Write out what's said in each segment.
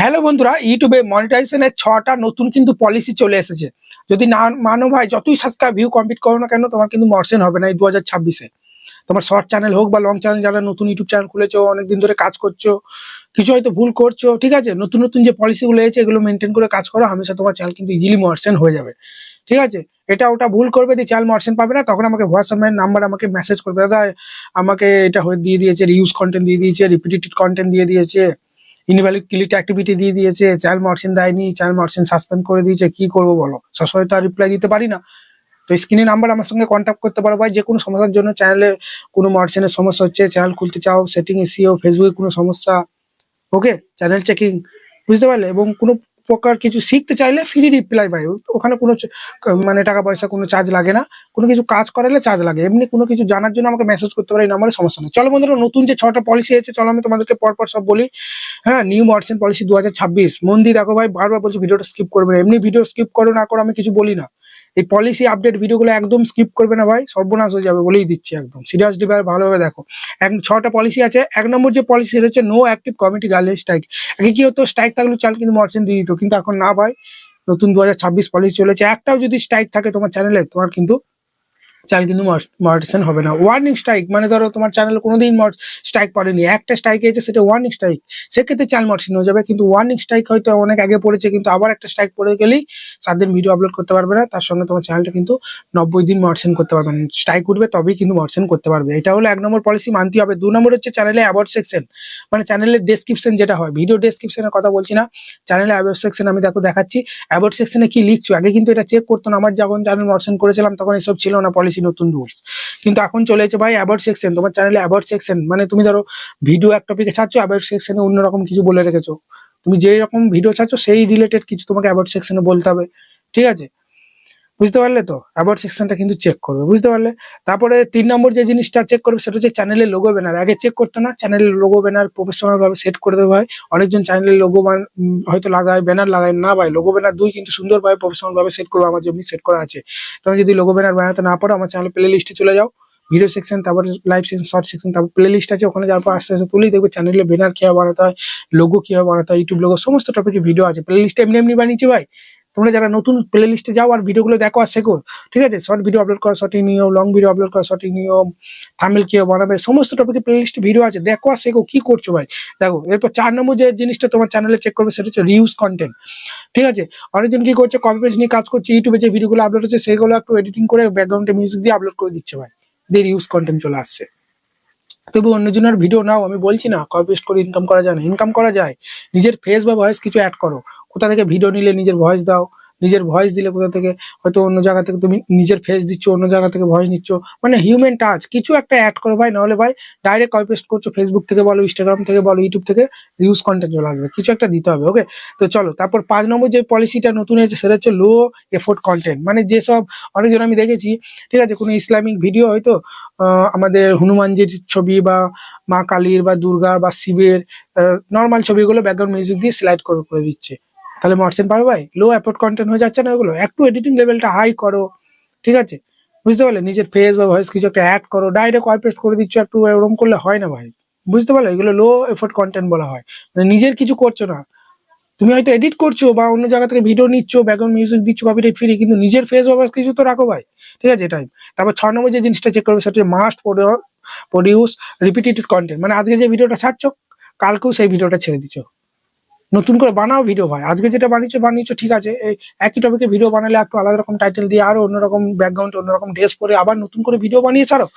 Hello বন্ধুরা, ইউটিউবে মনিটাইজেশনের 6টা নতুন কিন্তু পলিসি চলে এসেছে। যদি না মানো ভাই, যতই সাবস্ক্রাইব ভিউ কমপ্লিট করো না কেন, তোমার কিন্তু মর্সেন হবে না এই 2026-এ। তোমার শর্ট চ্যানেল হোক বা লং চ্যানেল, যারা নতুন ইউটিউব চ্যানেল খুলেছো, অনেকদিন ধরে কাজ করছো, কিছু হয়তো ভুল করছো, ঠিক আছে, নতুন নতুন যে পলিসিগুলো এসেছে এগুলো মেনটেন করে কাজ করো, হামেশা তোমার চ্যানেল কিন্তু ইজিলি মর্সেন হয়ে যাবে। ঠিক আছে, এটা ওটা ভুল করবে দিয়ে চ্যানেল মর্সেন পাবে না, তখন আমাকে হোয়াটসঅ্যাপ নাম্বার আমাকে মেসেজ করবে, দাদা আমাকে এটা দিয়ে দিয়েছে, রিউজ কন্টেন্ট দিয়ে দিয়েছে, রিপিটেড কন্টেন্ট দিয়ে দিয়েছে, ইনভ্যালিড ক্লিক অ্যাক্টিভিটি দিয়ে দিয়েছে, চ্যানেল মর্সেন দেয়নি, চ্যানেল মর্সেন সাসপেন্ড করে দিয়েছে, কি করবো বলো? সবসময় তো আর রিপ্লাই দিতে পারি না। তো স্ক্রিনে নাম্বার আমার সঙ্গে কন্ট্যাক্ট করতে পারো ভাই, যে কোনো সমস্যার জন্য। চ্যানেলে কোনো মর্সেনের সমস্যা হচ্ছে, চ্যানেল খুলতে চাও, সেটিং এসিও, ফেসবুকে কোনো সমস্যা, ওকে, চ্যানেল চেকিং, বুঝতে পারলে, এবং কোনো প্রকার কিছু শিখতে চাইলে ফ্রি রিপ্লাই ভাই, ওখানে কোনো মানে টাকা পয়সা কোনো চার্জ লাগে না। কোনো কিছু কাজ করালে চার্জ লাগে, এমনি কোনো কিছু জানার জন্য আমাকে মেসেজ করতে পারে, এই নাম্বারে, সমস্যা নেই। চলো বন্ধুরা, নতুন যে 6টা পলিসি আছে, চলো আমি তোমাদেরকে পরপর সব বলি। হ্যাঁ, নিউ মর্সেন পলিসি 2026, মন দিয়ে দেখো ভাই, বারবার বলছি ভিডিওটা স্কিপ করবে না। এমনি ভিডিও স্কিপ করো না করো আমি কিছু বলি না, এই পলিসি আপডেট ভিডিওগুলো একদম স্কিপ করবে না ভাই, সর্বনাশ হয়ে যাবে বলেই দিচ্ছি, একদম সিরিয়াসলি ভাই, ভালোভাবে দেখো। 6টা পলিসি আছে। 1 নম্বর যে পলিসি হচ্ছে নো অ্যাক্টিভ কমিটি গার্ডলাইন স্ট্রাইক। আগে কি হতো, স্ট্রাইক থাকলে চ্যানেল কিন্তু মর্সেন দিয়ে দিত, কিন্তু এখন না ভাই, নতুন 2026 পলিসি চলেছে, একটাও যদি স্ট্রাইক থাকে তোমার চ্যানেলে, তোমার কিন্তু চ্যানেল কিন্তু মনিটাইজেশন হবে না। ওয়ার্নিং স্ট্রাইক মানে ধরো তোমার চ্যানেল কোনোদিন স্ট্রাইক পড়েনি, একটা স্ট্রাইক এসেছে, সেটা ওয়ার্নিং স্ট্রাইক, সেক্ষেত্রে চ্যানেল মনিটাইজেশন হয়ে যাবে। কিন্তু ওয়ার্নিং স্ট্রাইক হয়তো অনেক আগে পড়েছে, কিন্তু আবার একটা স্ট্রাইক পড়ে গেলেই 7 দিন ভিডিও আপলোড করতে পারবে না, তার সঙ্গে তোমার চ্যানেলটা কিন্তু 90 দিন মনিটাইজেশন করতে পারবে না। স্ট্রাইক উঠবে তবেই কিন্তু মনিটাইজেশন করতে পারবে। এটা হলো 1 নম্বর পলিসি, মানতে হবে। 2 নম্বর হচ্ছে চ্যানেলে অ্যাবাউট সেকশন, মানে চ্যানেলের ডেসক্রিপশন যেটা হয়, ভিডিও ডেসক্রিপশনের কথা বলছি না, চ্যানেলে অ্যাবাউট সেকশন আমি দেখাচ্ছি। অ্যাবাউট সেকশনে কি লিখছো, আগে কিন্তু এটা চেক করতো না। আমার যখন চ্যানেল মনিটাইজেশন করেছিলাম তখন এসব ছিল না, পলিসি নতুন রুলস, কিন্তু এখন চলে এসেছে ভাই অ্যাবাউট সেকশন। তোমার চ্যানেলে অ্যাবাউট সেকশন মানে তুমি ধরো ভিডিও এক টপিকে ছাড়ছো, অ্যাবাউট সেকশনে অন্যরকম কিছু বলে রেখেছো, তুমি যেই রকম ভিডিও ছাড়ছো সেই রিলেটেড কিছু তোমাকে অ্যাবাউট সেকশনে বলতে হবে, ঠিক আছে, বুঝতে পারলে? তো অ্যাবাউট সেকশনটা কিন্তু চেক করবে, বুঝতে পারলে? তারপরে 3 নম্বর যে জিনিসটা চেক করবে সেটা হচ্ছে চ্যানেলের লোগো ব্যানার। আগে চেক করতো না, চ্যানেলের লোগো ব্যানার প্রফেশনাল ভাবে সেট করে দেবে ভাই। অনেকজন চ্যানেলের লোগো হয়তো লাগায়, ব্যানার লাগায় না ভাই, লোগো ব্যানার কিন্তু সুন্দরভাবে প্রফেশনাল ভাবে সেট করবো, আমার যেমনি সেট করা আছে। তুমি যদি লোগো ব্যানার বানাতে না পারো, আমার চ্যানেল প্লে লিস্টে চলে যাও, ভিডিও সেকশন, তারপর লাইভ সেকশন, শর্ট সেকশন, তারপর প্লে লিস্ট আছে, ওখানে যাওয়ার পর আস্তে আস্তে তুলেই দেখবে চ্যানেলে ব্যানার কিভাবে বানাতে হয়, লোগো কিভাবে বানাতে হয়, ইউটিউব লোগো, সমস্ত টপিকে ভিডিও আছে। প্লে লিস্টে এমনি এমনি বানিয়েছি ভাই, তোমরা যারা নতুন প্লে লিস্টে যাও আর ভিডিওগুলো দেখো আর শেখো, ঠিক আছে। শর্ট ভিডিও আপলোড করা সঠিক নিয়ম, লং ভিডিও আপলোড করা সঠিক নিয়ম, থাম্বনেল কিভাবে বানাবে, সমস্ত টপিকে প্লে লিস্টে ভিডিও আছে, দেখো আর শেখো, কি করছো ভাই, দেখো। এরপর 4 নম্বর যে জিনিসটা তোমার চ্যানেলে চেক করবে সেটা হচ্ছে রিউজ কন্টেন্ট, ঠিক আছে। অনেকজন কি করছে, কপি পেস্ট নিয়ে কাজ করছে, ইউটিউবে যে ভিডিওগুলো আপলোড হচ্ছে সেগুলো একটু এডিটিং করে ব্যাকগ্রাউন্ডে মিউজিক দিয়ে আপলোড করে দিচ্ছে ভাই, দিয়ে রিউজ কন্টেন্ট চলে আসছে। তবু অন্যজনের ভিডিও নাও, আমি বলছি না কপি পেস্ট করে ইনকাম করা যায় না, ইনকাম করা যায়। নিজের ফেস বা ভয়েস কিছু অ্যাড করো, কোথা থেকে ভিডিও নিলে নিজের ভয়েস দাও, নিজের ভয়েস দিলে কোথা থেকে, হয়তো অন্য জায়গা থেকে তুমি নিজের ফেস দিচ্ছ, অন্য জায়গা থেকে ভয়েস নিচ্ছ, মানে হিউম্যান টাচ কিছু একটা অ্যাড করো ভাই, নাহলে ভাই ডাইরেক্ট কপি পেস্ট করছো, ফেসবুক থেকে বলো, ইনস্টাগ্রাম থেকে বলো, ইউটিউব থেকে রিউজ কন্টেন্ট চলে আসবে, কিছু একটা দিতে হবে, ওকে। তো চলো, তারপর 5 নম্বর যে পলিসিটা নতুন হয়েছে সেটা হচ্ছে লো এফোর্ট কন্টেন্ট, মানে যেসব অনেকজন আমি দেখেছি, ঠিক আছে, কোনো ইসলামিক ভিডিও হয়তো আমাদের হনুমানজির ছবি বা মা কালীর বা দুর্গা বা শিবের নর্মাল ছবিগুলো ব্যাকগ্রাউন্ড মিউজিক দিয়ে স্লাইড করে দিচ্ছে, তাহলে মর্সেন পাবে ভাই? লো এফোর্ট কন্টেন্ট হয়ে যাচ্ছে না ওগুলো? একটু এডিটিং লেভেলটা হাই করো, ঠিক আছে, বুঝতে পারলে? নিজের ফেস বা ভয়েস কিছু একটা অ্যাড করো, ডাইরেক্ট কপি পেস্ট করে দিচ্ছ, একটু এরকম করলে হয় না ভাই, বুঝতে পারলে? এগুলো লো এফোর্ট কন্টেন্ট বলা হয়, মানে নিজের কিছু করছো না, তুমি হয়তো এডিট করছো বা অন্য জায়গা থেকে ভিডিও নিচ্ছ, ব্যাকগ্রাউন্ড মিউজিক দিচ্ছ, কপিরাইট ফ্রি, কিন্তু নিজের ফেস বা কিছু তো রাখো ভাই, ঠিক আছে, এটাই। তারপর 6 নম্বর যে জিনিসটা চেক করবে সেটা হচ্ছে মাস্ট প্রডিউস রিপিটেড কন্টেন্ট, মানে আজকে যে ভিডিওটা ছাড়ছো কালকেও সেই ভিডিওটা ছেড়ে দিচ্ছ, নতুন করে বানাও ভিডিও ভাই। আজকে যেটা বানিয়েছো ঠিক আছে, এই একই টপিকে ভিডিও বানালে একটু আলাদা রকম টাইটেল দিয়ে, আরো অন্যরকম ব্যাকগ্রাউন্ড, অন্যরকম ড্রেস পরে আবার নতুন করে ভিডিও বানিয়ে ছাড়ো,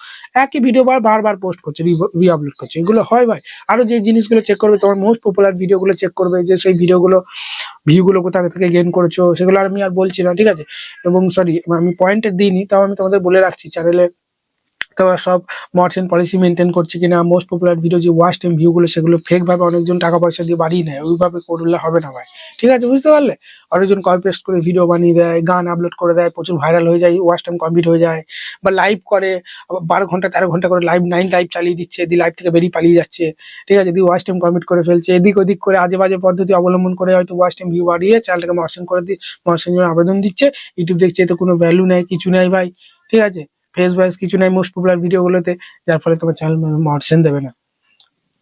একই ভিডিও বারবার পোস্ট করছে, রি আপলোড করছে, এগুলো হয় ভাই। আরো যে জিনিসগুলো চেক করবে, তোমার মোস্ট পপুলার ভিডিওগুলো চেক করবে, যে সেই ভিডিওগুলো ভিউগুলো কোথা থেকে গেইন করেছো, সেগুলো আমি আর বলছি না, ঠিক আছে। এবং সরি, আমি পয়েন্টে দিইনি, তাও আমি তোমাদের বলে রাখছি, চ্যানেলে তোমার সব মর্সেন পলিসি মেনটেন করছে কিনা, মোস্ট পপুলার ভিডিও যে ওয়াচ টাইম ভিউগুলো সেগুলো ফেক ভাবে অনেকজন টাকা পয়সা দিয়ে বাড়িয়ে নেয়, ওইভাবে করলে হবে না ভাই, ঠিক আছে, বুঝতে পারলে? অনেকজন কপি পেস্ট করে ভিডিও বানিয়ে দেয়, গান আপলোড করে দেয়, প্রচুর ভাইরাল হয়ে যায়, ওয়াচ টাইম কমপ্লিট হয়ে যায়, বা লাইভ করে 12 ঘন্টা 13 ঘন্টা করে লাইভ চালিয়ে দিচ্ছে, দিয়ে লাইভ থেকে বেরিয়ে পালিয়ে যাচ্ছে, ঠিক আছে, দিয়ে ওয়াচ টাইম কমপ্লিট করে ফেলছে, এদিক ওদিক করে আজে বাজে পদ্ধতি অবলম্বন করে হয়তো ওয়াচ টাইম ভিউ বাড়িয়ে চ্যানেলটাকে মর্সেন করে দিয়ে মর্সেন জন্য আবেদন দিচ্ছে। ইউটিউব দেখছে এতে কোনো ভ্যালু নেই, কিছু নেই ভাই, ঠিক আছে, ফেস ভয়েস কিছু নাই মোস্ট পপুলার ভিডিও গুলোতে, যার ফলে তোমার চ্যানেল মর্সেন দেবে না।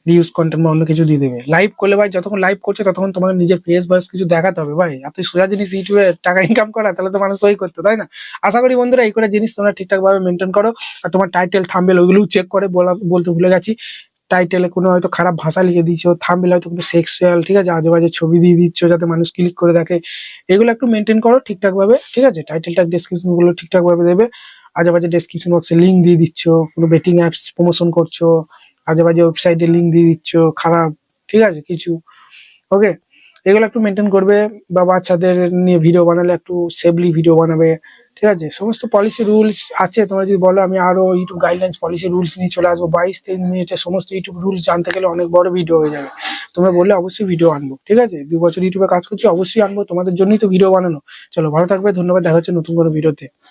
রিউজ কন্টেন্ট বা অন্য কিছু দিয়ে দেবে। লাইভ করলে ভাই যতক্ষণ লাইভ করছো ততক্ষণ তোমার নিজের ফেস ভয়েস কিছু দেখাতে হবে ভাই। এত সোজা জিনিস ইউটিউবে টাকা ইনকাম করা, তাহলে তো মানুষ ওই করতো, তাই না? আশা করি বন্ধুরা এই করে জিনিস তোমরা ঠিকঠাক ভাবে মেনটেন করো। আর তোমার টাইটেল থাম্বনেল ওইগুলোও চেক করে বলতে ভুলে গেছি। টাইটেলে কোনো হয়তো খারাপ ভাষা লিখে দিচ্ছ, থাম্বনেল হয়তো কোনো সেক্সুয়াল, ঠিক আছে, আজে বাজে ছবি দিয়ে দিচ্ছ যাতে মানুষ ক্লিক করে দেখে। এগুলো একটু মেনটেন করো ঠিকঠাক ভাবে, ঠিক আছে? টাইটেলটা ডেসক্রিপশন গুলো ঠিকঠাক ভাবে দেবে। আজে বাজে ডেসক্রিপশন বক্সে লিঙ্ক দিয়ে দিচ্ছ, কোনো বেটিং অ্যাপস প্রমোশন করছো, আজে বাজে ওয়েবসাইটে লিঙ্ক দিয়ে দিচ্ছ খারাপ, ঠিক আছে কিছু। ওকে, এগুলো একটু মেনটেন করবে। বা বাচ্চাদের নিয়ে ভিডিও বানালে একটু সেফলি ভিডিও বানাবে, ঠিক আছে? সমস্ত পলিসি রুলস আছে, তোমরা যদি বলো আমি আরো ইউটিউব গাইডলাইন্স পলিসি রুলস নিয়ে চলে আসবো 22-23 মিনিটে সমস্ত ইউটিউব রুলস জানতে গেলে অনেক বড় ভিডিও হয়ে যাবে। তোমরা বললে অবশ্যই ভিডিও আনবো, ঠিক আছে? 2 বছর ইউটিউবে কাজ করছি, অবশ্যই আনবো, তোমাদের জন্যই তো ভিডিও বানানো। চলো ভালো থাকবে, ধন্যবাদ, দেখা হচ্ছে নতুন কোনো ভিডিওতে।